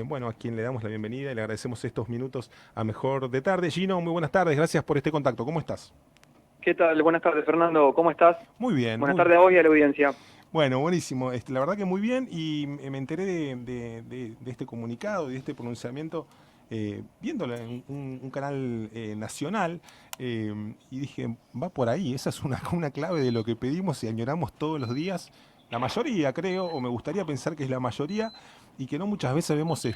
bueno, a quien le damos la bienvenida y le agradecemos estos minutos a Mejor de Tarde. Gino, muy buenas tardes, gracias por este contacto. ¿Cómo estás? ¿Qué tal? Buenas tardes, Fernando. ¿Cómo estás? Muy bien, Buenas muy tardes a vos y a la audiencia. bueno, buenísimo. La verdad que muy bien y me enteré de este comunicado y de este pronunciamiento viéndolo en un canal nacional y dije, va por ahí, esa es una clave de lo que pedimos y añoramos todos los días. La mayoría, creo, o me gustaría pensar que es la mayoría, y que no muchas veces vemos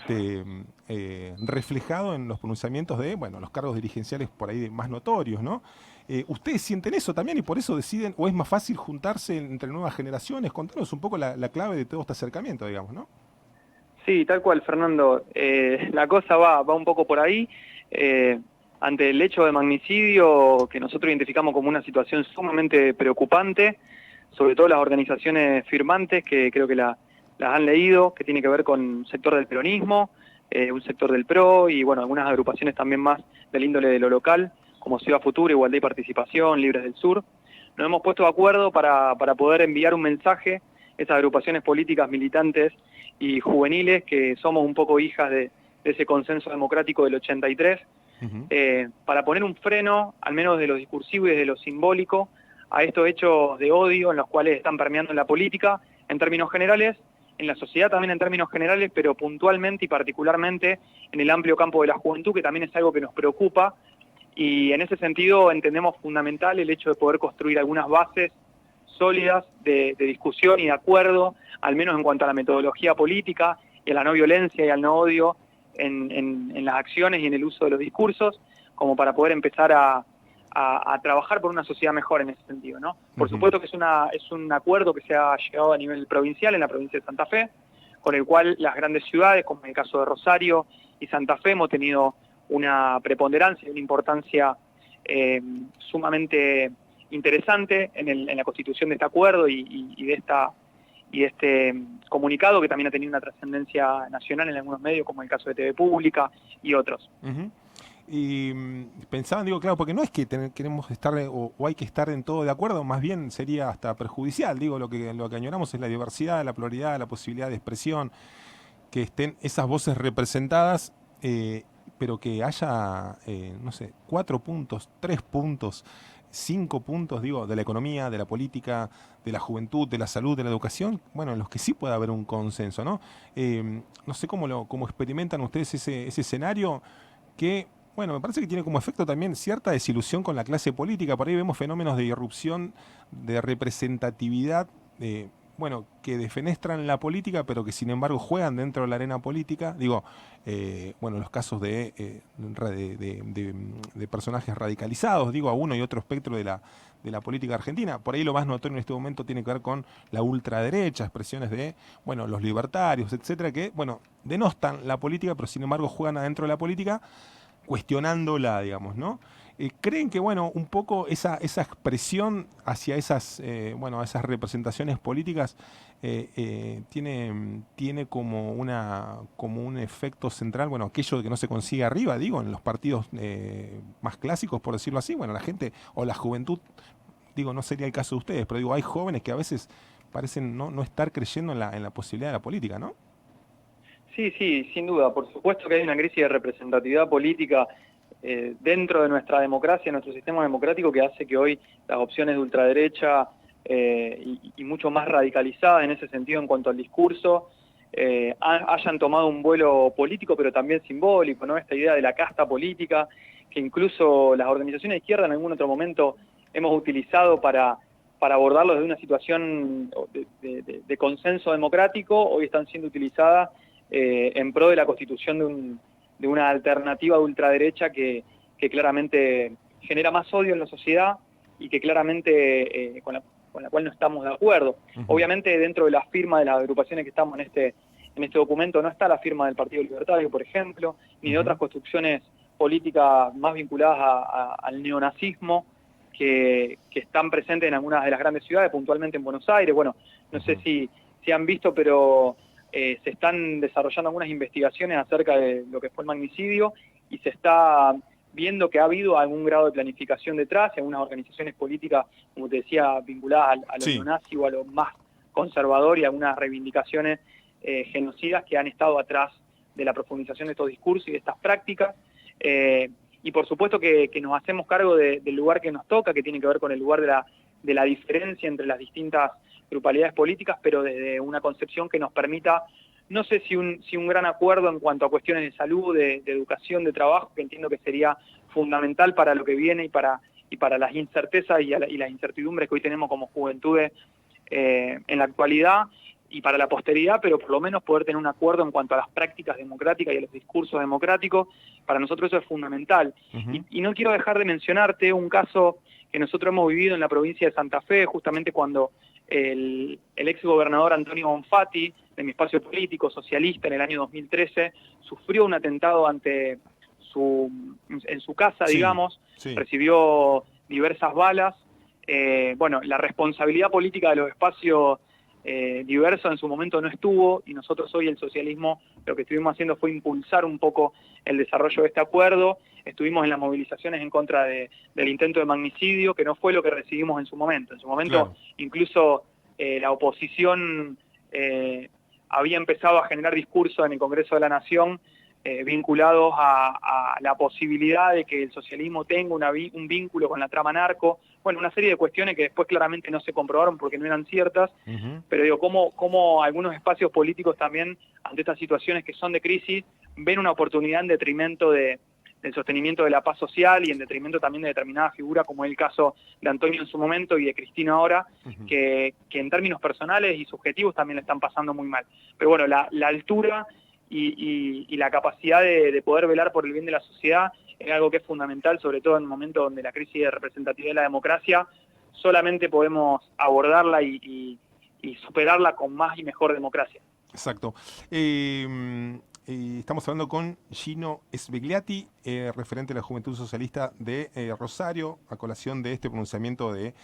reflejado en los pronunciamientos de, bueno, los cargos dirigenciales por ahí más notorios, ¿no? ¿Ustedes sienten eso también y por eso deciden, o es más fácil juntarse entre nuevas generaciones? Contanos un poco la clave de todo este acercamiento, digamos, ¿no? Sí, tal cual, Fernando. La cosa va un poco por ahí. Eh, Ante el hecho de magnicidio, que nosotros identificamos como una situación sumamente preocupante, sobre todo las organizaciones firmantes, que creo que las han leído, que tiene que ver con un sector del peronismo, un sector del PRO y bueno, algunas agrupaciones también más del índole de lo local, como Ciudad Futura, Igualdad y Participación, Libres del Sur. Nos hemos puesto de acuerdo para poder enviar un mensaje a esas agrupaciones políticas militantes y juveniles que somos un poco hijas de ese consenso democrático del 83, Ujú. para poner un freno, al menos de lo discursivo y de lo simbólico, a estos hechos de odio en los cuales están permeando en la política, en términos generales, en la sociedad también en términos generales, pero puntualmente y particularmente en el amplio campo de la juventud, que también es algo que nos preocupa, y en ese sentido entendemos fundamental el hecho de poder construir algunas bases sólidas de discusión y de acuerdo, al menos en cuanto a la metodología política y a la no violencia y al no odio en las acciones y en el uso de los discursos, como para poder empezar a trabajar por una sociedad mejor en ese sentido, ¿no? Por Ujú. supuesto que es un acuerdo que se ha llegado a nivel provincial en la provincia de Santa Fe, con el cual las grandes ciudades, como en el caso de Rosario y Santa Fe, hemos tenido una preponderancia y una importancia sumamente interesante en la constitución de este acuerdo y de este comunicado, que también ha tenido una trascendencia nacional en algunos medios, como el caso de TV Pública y otros. Ujú. Y pensaban, digo, claro, porque no es que queremos estar o hay que estar en todo de acuerdo, más bien sería hasta perjudicial. Digo, lo que añoramos es la diversidad, la pluralidad, la posibilidad de expresión, que estén esas voces representadas, pero que haya, no sé, 4 puntos, 3 puntos, 5 puntos, digo, de la economía, de la política, de la juventud, de la salud, de la educación, bueno, en los que sí puede haber un consenso, ¿no? No sé cómo experimentan ustedes ese escenario que, bueno, me parece que tiene como efecto también cierta desilusión con la clase política. Por ahí vemos fenómenos de irrupción, de representatividad, bueno, que defenestran la política, pero que sin embargo juegan dentro de la arena política. Digo, bueno, los casos de personajes radicalizados, digo, a uno y otro espectro de la política argentina. Por ahí lo más notorio en este momento tiene que ver con la ultraderecha, expresiones de, bueno, los libertarios, etcétera, que, bueno, denostan la política, pero sin embargo juegan adentro de la política cuestionándola, digamos, ¿no? ¿Creen que, bueno, un poco esa expresión hacia bueno, esas representaciones políticas tiene como un efecto central, bueno, aquello de que no se consigue arriba, digo, en los partidos más clásicos, por decirlo así, bueno, la gente o la juventud, digo, no sería el caso de ustedes, pero digo, hay jóvenes que a veces parecen no estar creyendo en la posibilidad de la política, ¿no? Sí, sí, sin duda. Por supuesto que hay una crisis de representatividad política dentro de nuestra democracia, nuestro sistema democrático, que hace que hoy las opciones de ultraderecha y mucho más radicalizadas en ese sentido en cuanto al discurso, hayan tomado un vuelo político, pero también simbólico, ¿no? Esta idea de la casta política, que incluso las organizaciones de izquierda en algún otro momento hemos utilizado para abordarlo desde una situación de consenso democrático, hoy están siendo utilizadas en pro de la constitución de una alternativa de ultraderecha que claramente genera más odio en la sociedad y que claramente con la cual no estamos de acuerdo. Ujú. Obviamente dentro de la firma de las agrupaciones que estamos en este documento no está la firma del Partido Libertario, por ejemplo, ni de Ujú. otras construcciones políticas más vinculadas al neonazismo que están presentes en algunas de las grandes ciudades, puntualmente en Buenos Aires. Bueno, no sé Ujú. si han visto, pero se están desarrollando algunas investigaciones acerca de lo que fue el magnicidio y se está viendo que ha habido algún grado de planificación detrás, y algunas organizaciones políticas, como te decía, vinculadas a lo Sí. neonazi o a lo más conservador y algunas reivindicaciones genocidas que han estado atrás de la profundización de estos discursos y de estas prácticas. Y por supuesto que nos hacemos cargo del lugar que nos toca, que tiene que ver con el lugar de la diferencia entre las distintas grupalidades políticas, pero desde una concepción que nos permita, no sé si un gran acuerdo en cuanto a cuestiones de salud, de educación, de trabajo, que entiendo que sería fundamental para lo que viene y para las incertezas y las incertidumbres que hoy tenemos como juventudes en la actualidad y para la posteridad, pero por lo menos poder tener un acuerdo en cuanto a las prácticas democráticas y a los discursos democráticos. Para nosotros eso es fundamental. Y no quiero dejar de mencionarte un caso que nosotros hemos vivido en la provincia de Santa Fe, justamente cuando el ex gobernador Antonio Bonfatti, de mi espacio político socialista en el año 2013, sufrió un atentado en su casa, digamos, recibió diversas balas. Bueno, la responsabilidad política de los espacios diversos en su momento no estuvo, y nosotros hoy el socialismo lo que estuvimos haciendo fue impulsar un poco el desarrollo de este acuerdo. Estuvimos en las movilizaciones en contra del intento de magnicidio, que no fue lo que recibimos en su momento. En su momento, claro, incluso la oposición había empezado a generar discursos en el Congreso de la Nación vinculados a la posibilidad de que el socialismo tenga un vínculo con la trama narco. Bueno, una serie de cuestiones que después claramente no se comprobaron porque no eran ciertas, pero digo, cómo algunos espacios políticos también, ante estas situaciones que son de crisis, ven una oportunidad en detrimento del sostenimiento de la paz social y en detrimento también de determinadas figuras, como es el caso de Antonio en su momento y de Cristina ahora, que en términos personales y subjetivos también le están pasando muy mal. Pero bueno, la altura y la capacidad de poder velar por el bien de la sociedad es algo que es fundamental, sobre todo en un momento donde la crisis de representatividad de la democracia solamente podemos abordarla y superarla con más y mejor democracia. Exacto. Estamos hablando con Gino Svegliati, referente de la Juventud Socialista de Rosario, a colación de este pronunciamiento de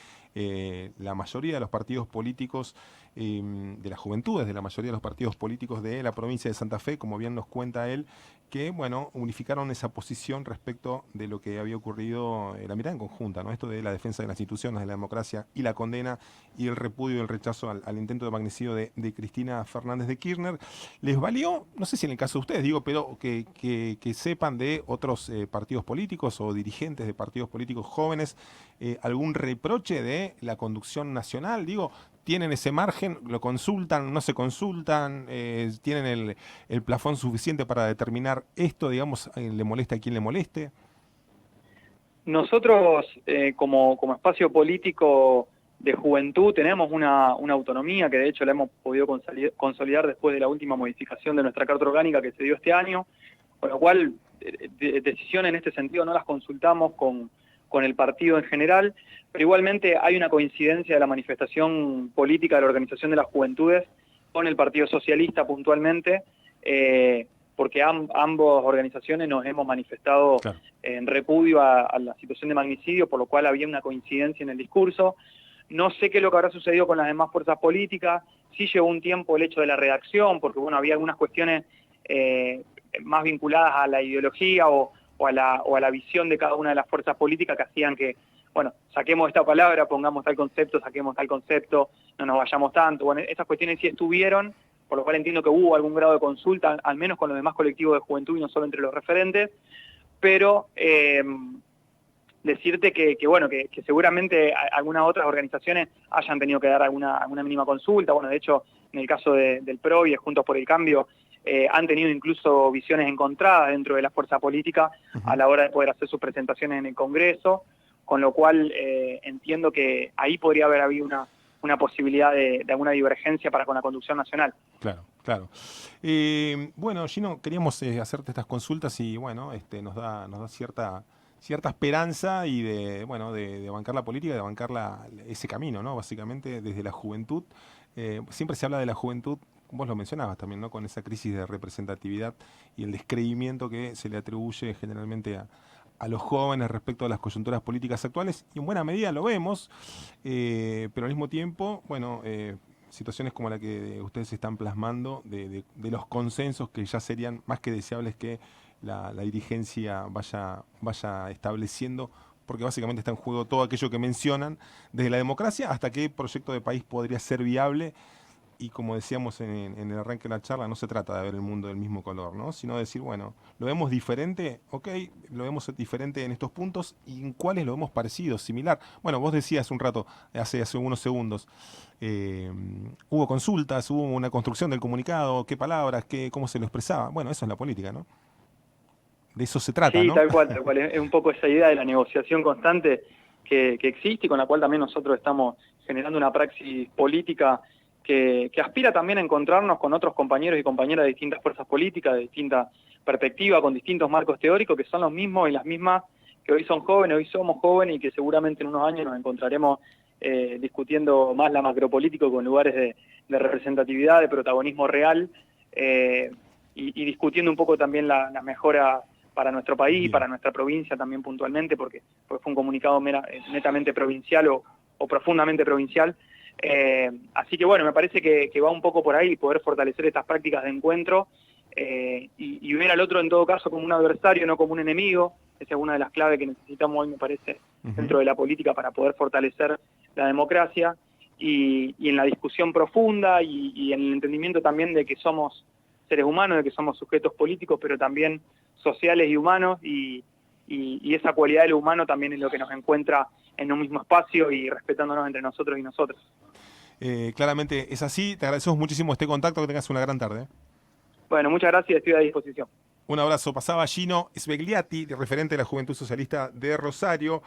la mayoría de los partidos políticos, de las juventudes de la mayoría de los partidos políticos de la provincia de Santa Fe, como bien nos cuenta él, que, bueno, unificaron esa posición respecto de lo que había ocurrido, la mirada en conjunta, ¿no? Esto de la defensa de las instituciones, de la democracia y la condena y el repudio y el rechazo al intento de magnicidio de Cristina Fernández de Kirchner. ¿Les valió, no sé si en el caso de ustedes, digo, pero que sepan de otros partidos políticos o dirigentes de partidos políticos jóvenes algún reproche de la conducción nacional? Digo, ¿tienen ese margen? ¿Lo consultan? ¿No se consultan? ¿Tienen el plafón suficiente para determinar esto, digamos, le molesta a quien le moleste? Nosotros, como espacio político de juventud, tenemos una autonomía que de hecho la hemos podido consolidar después de la última modificación de nuestra Carta Orgánica que se dio este año, con lo cual decisiones en este sentido no las consultamos con el partido en general, pero igualmente hay una coincidencia de la manifestación política de la Organización de las Juventudes con el Partido Socialista puntualmente, porque ambas organizaciones nos hemos manifestado, claro, en repudio a la situación de magnicidio, por lo cual había una coincidencia en el discurso. No sé qué es lo que habrá sucedido con las demás fuerzas políticas. Sí llevó un tiempo el hecho de la redacción, porque bueno, había algunas cuestiones más vinculadas a la ideología o a la visión de cada una de las fuerzas políticas que hacían que, bueno, saquemos esta palabra, pongamos tal concepto, saquemos tal concepto, no nos vayamos tanto. Bueno, esas cuestiones sí estuvieron, por lo cual entiendo que hubo algún grado de consulta, al menos con los demás colectivos de juventud y no solo entre los referentes, pero decirte que seguramente algunas otras organizaciones hayan tenido que dar alguna mínima consulta. Bueno, de hecho, en el caso del PRO y de Juntos por el Cambio, han tenido incluso visiones encontradas dentro de la fuerza política a la hora de poder hacer sus presentaciones en el Congreso, con lo cual entiendo que ahí podría haber habido una posibilidad de alguna divergencia para con la conducción nacional. Claro, claro. Bueno, Gino, queríamos hacerte estas consultas y bueno, nos da cierta esperanza y de bancar la política, de bancar ese camino, ¿no? Básicamente desde la juventud. Siempre se habla de la juventud, vos lo mencionabas también, ¿no? Con esa crisis de representatividad y el descreimiento que se le atribuye generalmente a los jóvenes respecto a las coyunturas políticas actuales, y en buena medida lo vemos, pero al mismo tiempo, bueno, situaciones como la que ustedes están plasmando, de los consensos que ya serían más que deseables que la dirigencia vaya estableciendo, porque básicamente está en juego todo aquello que mencionan, desde la democracia hasta qué proyecto de país podría ser viable y como decíamos en el arranque de la charla, no se trata de ver el mundo del mismo color, ¿no? Sino decir, bueno, lo vemos diferente, ok, lo vemos diferente en estos puntos, y en cuáles lo vemos parecido, similar. Bueno, vos decías un rato, hace unos segundos, hubo consultas, hubo una construcción del comunicado, qué palabras, cómo se lo expresaba. Bueno, eso es la política, ¿no? De eso se trata, Sí, ¿no? tal cual, tal cual. Es un poco esa idea de la negociación constante que existe y con la cual también nosotros estamos generando una praxis política que aspira también a encontrarnos con otros compañeros y compañeras de distintas fuerzas políticas, de distinta perspectiva, con distintos marcos teóricos que son los mismos y las mismas que hoy son jóvenes, hoy somos jóvenes y que seguramente en unos años nos encontraremos discutiendo más la macropolítica con lugares de representatividad, de protagonismo real y discutiendo un poco también la mejora para nuestro país y Bien. para nuestra provincia también puntualmente, porque fue un comunicado netamente provincial o profundamente provincial. Así que bueno, me parece que va un poco por ahí poder fortalecer estas prácticas de encuentro y ver al otro en todo caso como un adversario, no como un enemigo. Esa es una de las claves que necesitamos hoy, me parece, dentro de la política para poder fortalecer la democracia y en la discusión profunda y en el entendimiento también de que somos seres humanos, de que somos sujetos políticos, pero también sociales y humanos, y esa cualidad de lo humano también es lo que nos encuentra en un mismo espacio y respetándonos entre nosotros y nosotras. Claramente es así, te agradecemos muchísimo este contacto, que tengas una gran tarde. Bueno, muchas gracias, estoy a disposición. Un abrazo. Pasaba Gino Svegliati, referente de la Juventud Socialista de Rosario.